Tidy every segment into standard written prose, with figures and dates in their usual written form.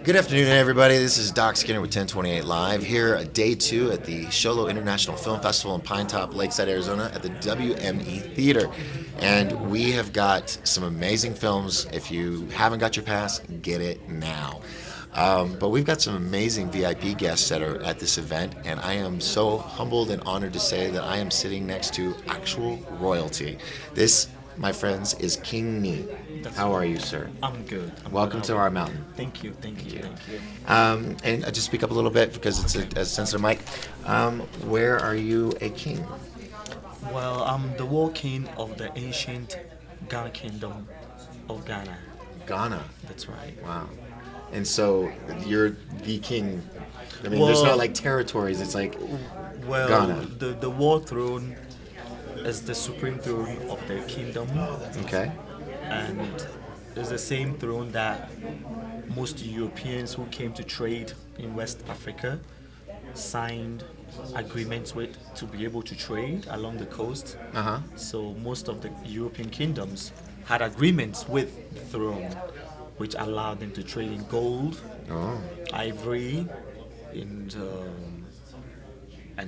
Good afternoon, everybody. This is Doc Skinner with 1028 Live here at day two at the Shoutout International Film Festival in Pine Top, Lakeside, Arizona at the WME Theater. And we have got some amazing films. If you haven't got your pass, get it now. But we've got some amazing VIP guests that are at this event, and I am so humbled and honored to say that I am sitting next to actual royalty. This, my friends, is King Nee. How are you, sir? I'm good. Welcome to our mountain. Thank you. And just speak up a little bit because it's a sensitive mic. Where are you a king? Well, I'm the war king of the ancient Ghana kingdom of Ghana. Ghana. That's right. Wow. And so you're the king. I mean, there's not like territories. It's like Ghana. The war throne is the supreme throne of the kingdom. Okay. And it's the same throne that most Europeans who came to trade in West Africa signed agreements with to be able to trade along the coast. Uh-huh. So most of the European kingdoms had agreements with the throne, which allowed them to trade in gold, ivory, and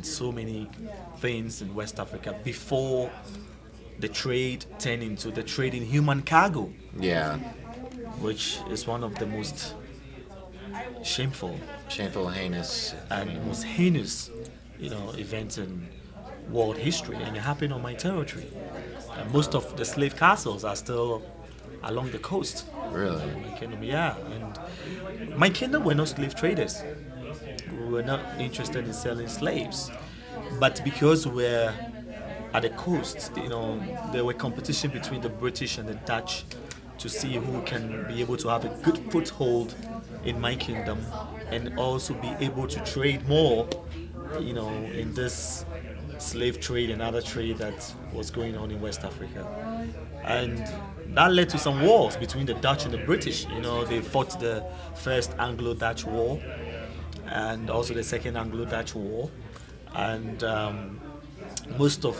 so many things in West Africa before the trade turned into the trade in human cargo. Yeah. Which is one of the most shameful, heinous, and most heinous, events in world history, and it happened on my territory. And most of the slave castles are still along the coast. Really? My kingdom, yeah. And my kingdom were not slave traders. We were not interested in selling slaves, but because we're at the coast, there were competition between the British and the Dutch to see who can be able to have a good foothold in my kingdom and also be able to trade more, in this slave trade and other trade that was going on in West Africa. And that led to some wars between the Dutch and the British. They fought the first Anglo-Dutch War and also the second Anglo-Dutch War. And most of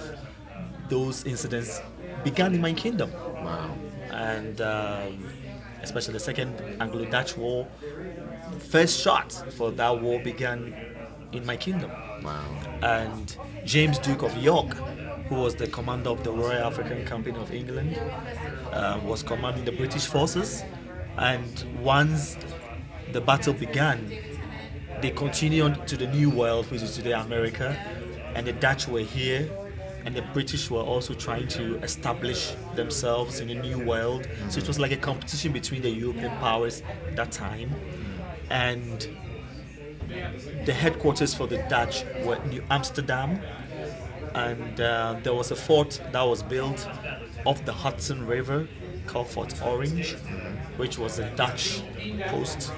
those incidents began in my kingdom. Wow. And especially the second Anglo-Dutch War, first shot for that war began in my kingdom. Wow. And James Duke of York, who was the commander of the Royal African Company of England, was commanding the British forces. And once the battle began, they continued to the New World, which is today America, and the Dutch were here, and the British were also trying to establish themselves in the New World. So it was like a competition between the European powers at that time. And the headquarters for the Dutch were New Amsterdam, and there was a fort that was built off the Hudson River called Fort Orange, which was a Dutch post.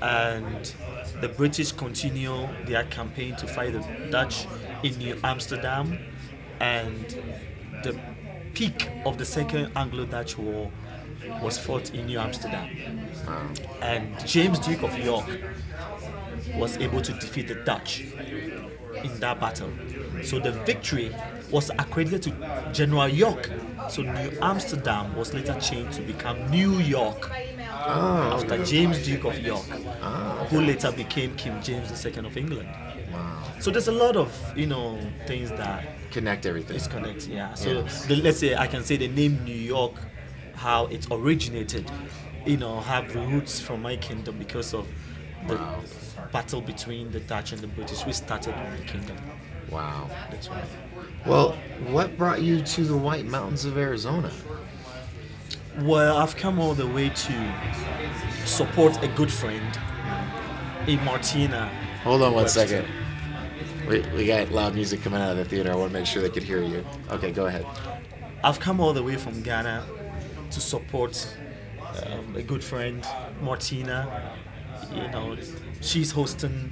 And the British continue their campaign to fight the Dutch in New Amsterdam, and the peak of the Second Anglo-Dutch War was fought in New Amsterdam. And James Duke of York was able to defeat the Dutch in that battle. So the victory was accredited to General York. So New Amsterdam was later changed to become New York after James Duke of York, who later became King James II of England. Wow. So there's a lot of things that Connect everything. is connect. Yeah. So Yes. let's say I can say the name New York, how it originated, have roots from my kingdom because of the battle between the Dutch and the British. We started with the kingdom. Wow. That's right. Well, what brought you to the White Mountains of Arizona? Well, I've come all the way to support a good friend in Martina. Hold on one Webster. second. We got loud music coming out of the theater. I want to make sure they could hear you. Okay, go ahead. I've come all the way from Ghana to support a good friend, Martina. She's hosting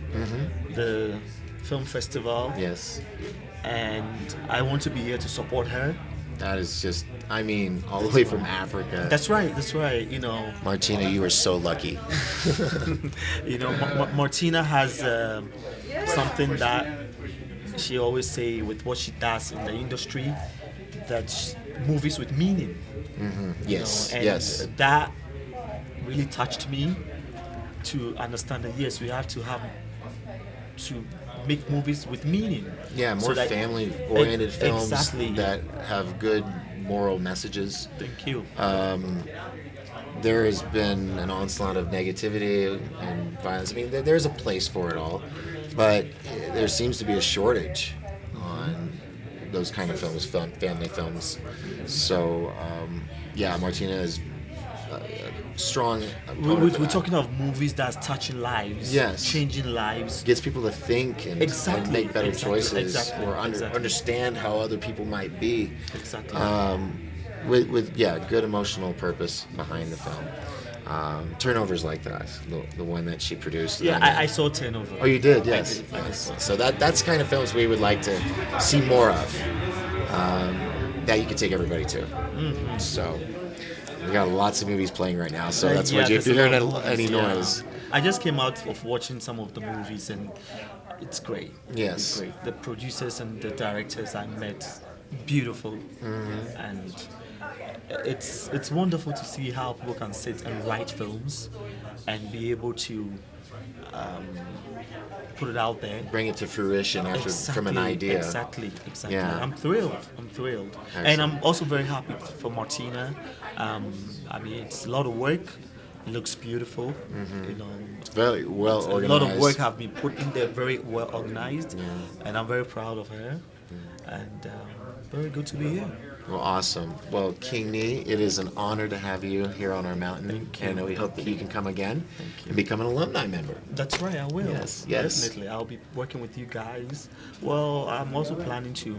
the film festival, Yes. and I want to be here to support her. That is just, all the way from Africa. That's right. Martina, you are so lucky. Martina has something that she always say with what she does in the industry, that movies with meaning. Yes, and yes. that really touched me. to understand that yes, we have to make movies with meaning. Yeah, So more that- family-oriented films exactly. that have good moral messages. Thank you. There has been an onslaught of negativity and violence. I mean, there's a place for it all, but there seems to be a shortage on those kind of films, family films. So, yeah, Martina is a strong opponent for We're that. talking of movies that's touching lives, Yes. changing lives. Gets people to think and Exactly, make better exactly, choices exactly, or exactly. understand how other people might be. Exactly. With good emotional purpose behind the film. Turnovers like that, the one that she produced. Yeah, And then- I saw Turnover. Oh, you did, yes. I did. Yes. So that's kind of films we would like to see more of. That you could take everybody to. So we got lots of movies playing right now. So that's why if there's you're a hearing lot of any movies, yeah. noise, I just came out of watching some of the movies and it's great. Yes. It's great. The producers and the directors I met, beautiful, and it's wonderful to see how people can sit and write films and be able to put it out there. bring it to fruition after from an idea. Exactly. Yeah. I'm thrilled. And Excellent. I'm also very happy for Martina. I mean, it's a lot of work. It looks beautiful. You know, Very well a organized. lot of work have been put in there, very well organized, and I'm very proud of her. And very good to be here. Well, awesome. Well, King Nee, it is an honor to have you here on our mountain, Thank you. and we hope that you can come again Thank you. and become an alumni member. That's right, I will. Yes. Definitely. I'll be working with you guys. Well, I'm also planning to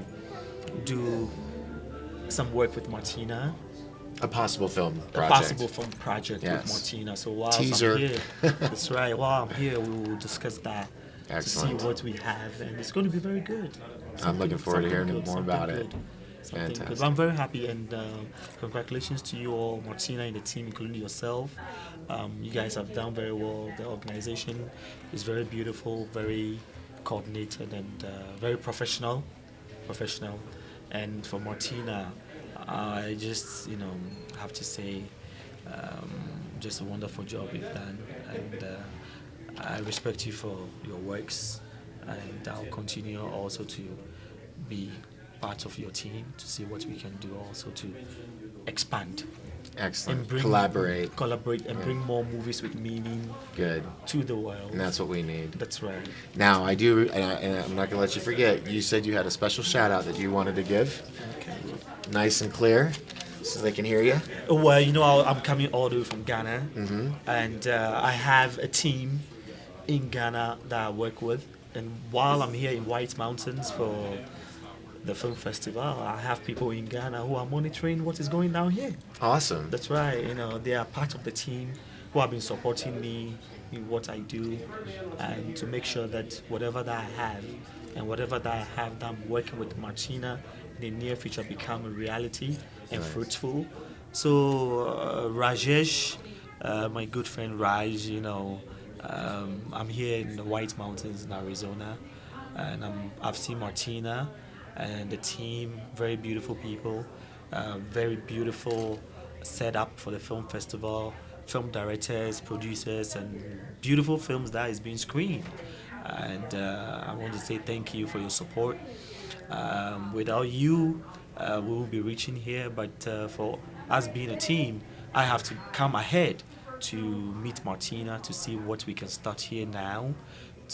do some work with Martina. A possible film A project. possible film project Yes. with Martina. So while Teaser. I'm here, that's right. While I'm here, we will discuss that Excellent. to see what we have, and it's going to be very good. I'm looking forward to hearing Something more good, about something it. good. Something good. Fantastic. I'm very happy, and congratulations to you all, Martina and the team, including yourself. You guys have done very well. The organization is very beautiful, very coordinated, and very professional. And for Martina, I just have to say, just a wonderful job you've done, and I respect you for your works, and I'll continue also to be part of your team to see what we can do also to expand Excellent. and Collaborate. and bring more movies with meaning Good. to the world. And that's what we need. That's right. Now, I do, and I'm not going to let you forget, you said you had a special shout out that you wanted to give. Okay. Nice and clear, so they can hear you. Well, I'm coming all the way from Ghana, and I have a team in Ghana that I work with. And while I'm here in White Mountains for the film festival, I have people in Ghana who are monitoring what is going down here. Awesome. That's right. They are part of the team who have been supporting me in what I do, and to make sure that whatever that I have and whatever that I have that I'm working with Martina in the near future become a reality and Nice. fruitful. So Rajesh, my good friend Raj, I'm here in the White Mountains in Arizona, and I've seen Martina and the team, very beautiful people, very beautiful setup for the film festival, film directors, producers, and beautiful films that is being screened. And I want to say thank you for your support. Without you, we will be reaching here, but for us being a team, I have to come ahead to meet Martina to see what we can start here now,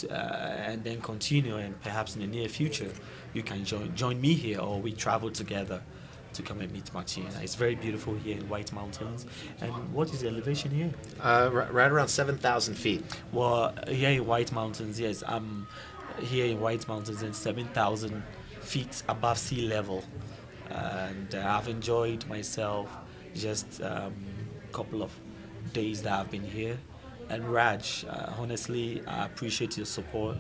and then continue, and perhaps in the near future you can join me here, or we travel together to come and meet Martina. It's very beautiful here in White Mountains. And what is the elevation here? Right around 7,000 feet. Well, here in White Mountains, yes, I'm here in White Mountains and 7,000 feet above sea level, and I've enjoyed myself just couple of days that I've been here. And Raj, honestly, I appreciate your support.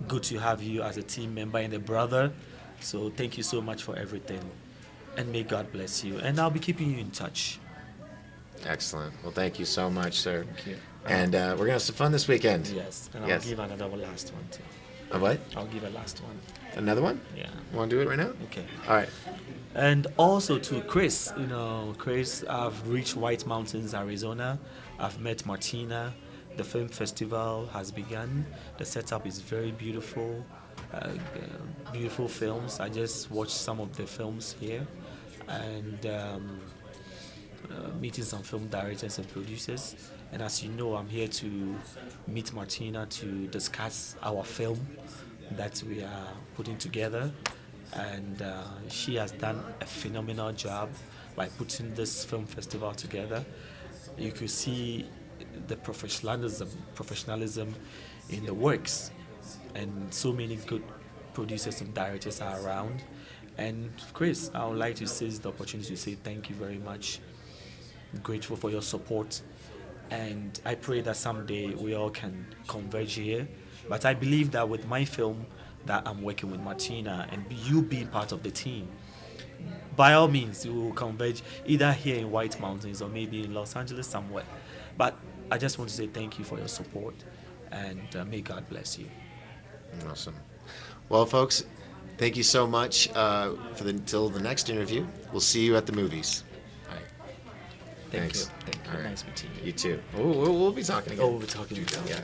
Good to have you as a team member and a brother. So thank you so much for everything. And may God bless you. And I'll be keeping you in touch. Excellent. Well, thank you so much, sir. Thank you. And we're going to have some fun this weekend. Yes. And Yes. I'll give another last one too. A what? I'll give a last one. Another one? Yeah. Want to do it right now? Okay. All right. And also to Chris, Chris, I've reached White Mountains, Arizona. I've met Martina, The film festival has begun. The setup is very beautiful. Beautiful films. I just watched some of the films here, and meeting some film directors and producers. And as you know, I'm here to meet Martina to discuss our film that we are putting together. And she has done a phenomenal job by putting this film festival together. You could see the professionalism in the works, and so many good producers and directors are around. And Chris, I would like to seize the opportunity to say thank you very much. Grateful for your support, and I pray that someday we all can converge here. But I believe that with my film that I'm working with Martina and you being part of the team, by all means, we will converge either here in White Mountains or maybe in Los Angeles somewhere. But I just want to say thank you for your support, and may God bless you. Awesome. Well, folks, thank you so much until the next interview. We'll see you at the movies. All right. Thank Thanks. you. Thank you. All right. Nice meeting you. You too. We'll be talking again. Oh, we'll be talking again. Yeah.